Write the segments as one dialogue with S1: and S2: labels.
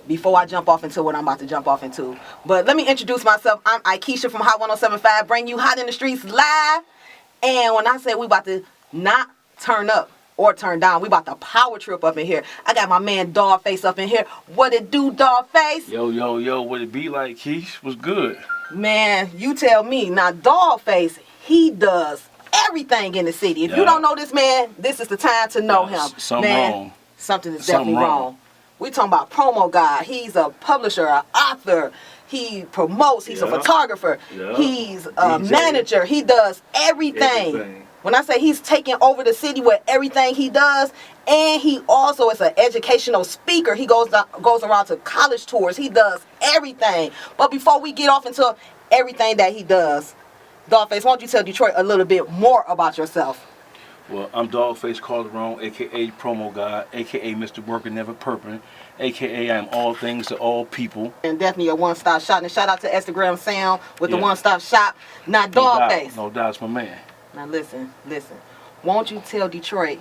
S1: before I jump off into what I'm about to jump off into. But let me introduce myself. I'm IKEISHA from Hot 107.5, bring you Hot in the Streets live. And when I say we about to not turn up or turn down, we about to power trip up in here. I got my man DAWGFACE up in here. What it do, DAWGFACE?
S2: Yo, yo, yo, what it be like, Keish? What's good?
S1: Man, you tell me. Now, DAWGFACE, he does everything in the city. If you don't know this man, this is the time to know him.
S2: Something
S1: man,
S2: wrong.
S1: Something is definitely wrong. We talking about promo guy. He's a publisher, an author. He promotes. He's a photographer. He's a manager. He does everything. When I say he's taking over the city with everything he does, and he also is an educational speaker. He goes around to college tours. He does everything. But before we get off into everything that he does, DAWGFACE, why don't you tell Detroit a little bit more about yourself?
S2: Well, I'm DAWGFACE Calderon, a.k.a. Promo Guy, a.k.a. Mr. Worker Never Purping, a.k.a. I'm all things to all people.
S1: And definitely a one-stop shop. And shout out to Instagram Sound with the one-stop shop. Not DAWGFACE.
S2: No doubt, it's my man.
S1: Now listen. Won't you tell Detroit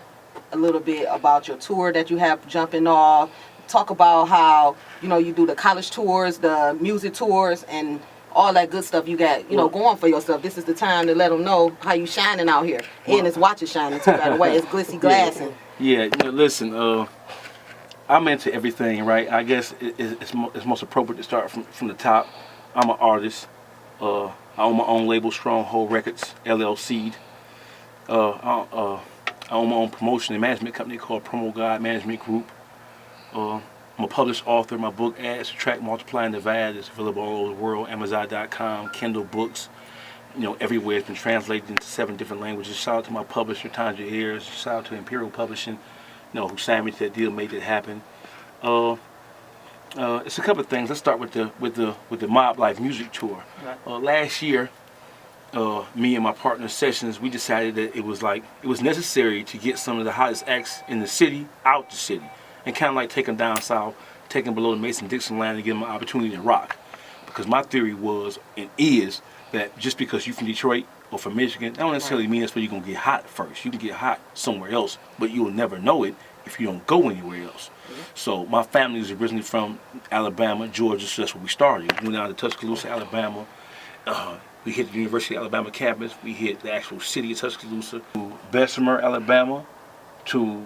S1: a little bit about your tour that you have jumping off? Talk about how, you do the college tours, the music tours, and all that good stuff you got, going for yourself. This is the time to let them know how you shining out here. And his watch is shining too, by the way. It's glitzy glassing.
S2: Yeah, listen, I'm into everything, right? I guess it's most appropriate to start from the top. I'm an artist. I own my own label, Stronghold Records, LLC. I own my own promotion and management company called Promo Guy Management Group. I'm a published author. My book, Add, Subtract, Multiply, and Divide, is available all over the world. Amazon.com, Kindle books, everywhere. It's been translated into 7 different languages. Shout out to my publisher, Tanja Ayers. Shout out to Imperial Publishing, who signed me to that deal, made it happen. It's a couple of things. Let's start with the Mob Life music tour. Last year, me and my partner Sessions, we decided that it was necessary to get some of the hottest acts in the city out the city. And kind of like take them down south, take them below the Mason-Dixon line and give them an opportunity to rock. Because my theory was and is that just because you're from Detroit or from Michigan, that don't necessarily mean that's where you're going to get hot first. You can get hot somewhere else, but you'll never know it if you don't go anywhere else. So my family is originally from Alabama, Georgia, so that's where we started. We went down to Tuscaloosa, Alabama. We hit the University of Alabama campus. We hit the actual city of Tuscaloosa. To Bessemer, Alabama, to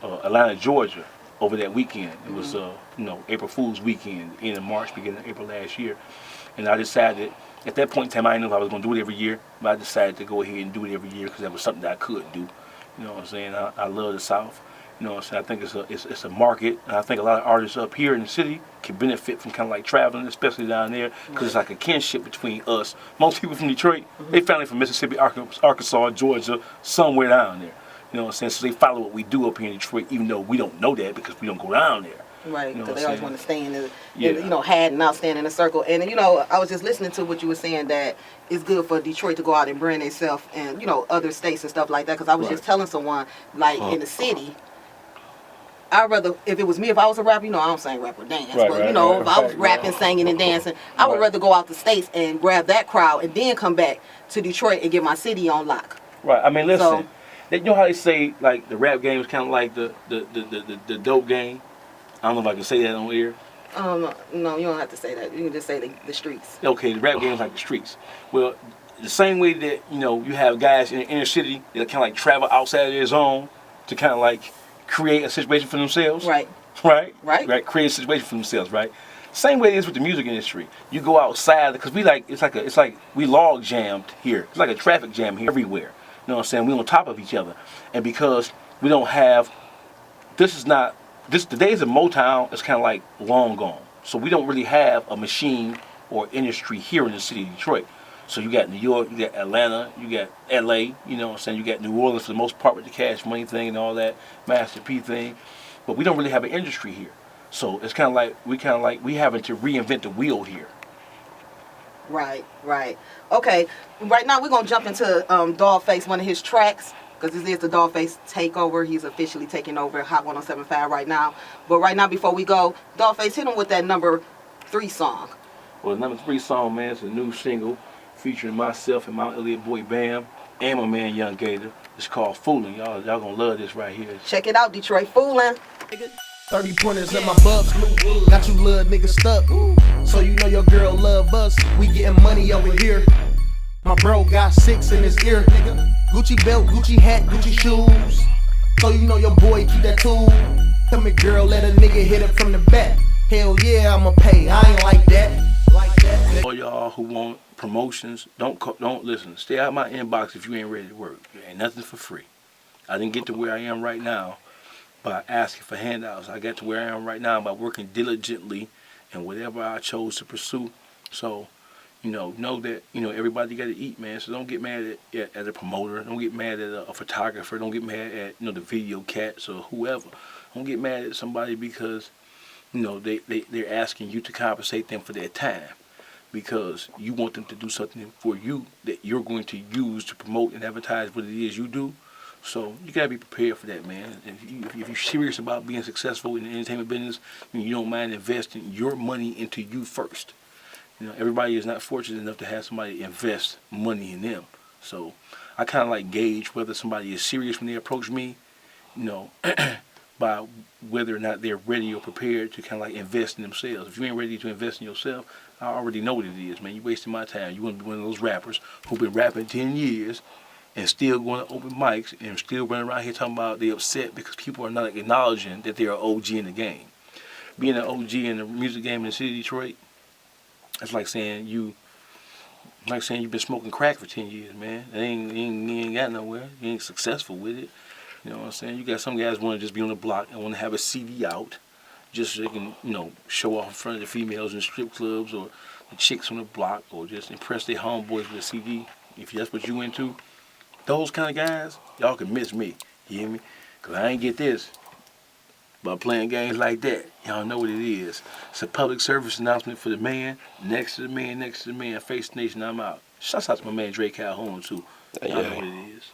S2: Atlanta, Georgia, over that weekend. It was, April Fool's weekend, end of March, beginning of April last year. And I decided, at that point in time, I didn't know if I was going to do it every year, but I decided to go ahead and do it every year because that was something that I could do. You know what I'm saying? I love the South. You know what I'm saying? I think it's a market, and I think a lot of artists up here in the city can benefit from kind of like traveling, especially down there, because it's like a kinship between us. Most people from Detroit, they family from Mississippi, Arkansas, Georgia, somewhere down there. You know what I'm saying? So they follow what we do up here in Detroit, even though we don't know that because we don't go down there.
S1: Right, because they always want to stay in the, hiding out, standing in a circle. And, I was just listening to what you were saying, that it's good for Detroit to go out and brand themselves and, other states and stuff like that. Because I was just telling someone, like, in the city, I'd rather, if it was me, if I was a rapper, I don't sing rap or dance, but, if I was rapping, singing, and dancing, I would rather go out the States and grab that crowd and then come back to Detroit and get my city on lock.
S2: Right, I mean, listen. You know how they say, like, the rap game is kind of like the dope game? I don't know if I can say that on air.
S1: No, you don't have to say that. You can just say the streets.
S2: Okay, the rap game is like the streets. Well, the same way that, you have guys in the inner city that kind of like travel outside of their zone to kind of like create a situation for themselves. Right. Create a situation for themselves, right? Same way it is with the music industry. You go outside, because it's like we log jammed here. It's like a traffic jam here everywhere. You know what I'm saying? We're on top of each other. And because we don't have, the days of Motown is kind of like long gone. So we don't really have a machine or industry here in the city of Detroit. So you got New York, you got Atlanta, you got LA, you know what I'm saying? You got New Orleans for the most part with the Cash Money thing and all that, Master P thing. But we don't really have an industry here. So it's kind of like we having to reinvent the wheel here.
S1: Right. Okay, right now we're going to jump into DAWGFACE, one of his tracks, because this is the DAWGFACE takeover. He's officially taking over Hot 107.5 right now. But right now, before we go, DAWGFACE, hit him with that number 3 song.
S2: Well, the number 3 song, man, is a new single featuring myself and my Elliott boy Bam and my man Young Gator. It's called Foolin'. Y'all gonna love this right here.
S1: Check it out, Detroit. Foolin'.
S3: 30 pointers in my bucks, got you little niggas stuck. So you know your girl love us, we getting money over here. My bro got 6 in his ear. Gucci belt, Gucci hat, Gucci shoes. So you know your boy keep that tool. Tell me girl, let a nigga hit it from the back. Hell yeah, I'ma pay, I ain't like that.
S2: All y'all who want promotions, don't listen. Stay out my inbox if you ain't ready to work. Ain't nothing for free. I didn't get to where I am right now by asking for handouts. I got to where I am right now by working diligently and whatever I chose to pursue. So, know that, everybody got to eat, man. So don't get mad at a promoter. Don't get mad at a photographer. Don't get mad at, the video cats or whoever. Don't get mad at somebody because, they're asking you to compensate them for their time because you want them to do something for you that you're going to use to promote and advertise what it is you do. So you gotta be prepared for that, man. If you're serious about being successful in the entertainment business, you don't mind investing your money into you first. Everybody is not fortunate enough to have somebody invest money in them. So I kind of like gauge whether somebody is serious when they approach me, by whether or not they're ready or prepared to kind of like invest in themselves. If you ain't ready to invest in yourself, I already know what it is, man. You're wasting my time. You want to be one of those rappers who've been rapping 10 years and still going to open mics and still running around here talking about they're upset because people are not acknowledging that they're an OG in the game. Being an OG in the music game in the city of Detroit, that's like saying you've been smoking crack for 10 years, man. You ain't got nowhere. You ain't successful with it. You know what I'm saying? You got some guys want to just be on the block and want to have a CD out just so they can, show off in front of the females in strip clubs or the chicks on the block or just impress their homeboys with a CD. If that's what you into, those kind of guys, y'all can miss me. You hear me? Because I ain't get this by playing games like that. Y'all know what it is. It's a public service announcement for the man, next to the man, Face the Nation, I'm out. Shouts out to my man Dre Calhoun, too. Y'all know what it is.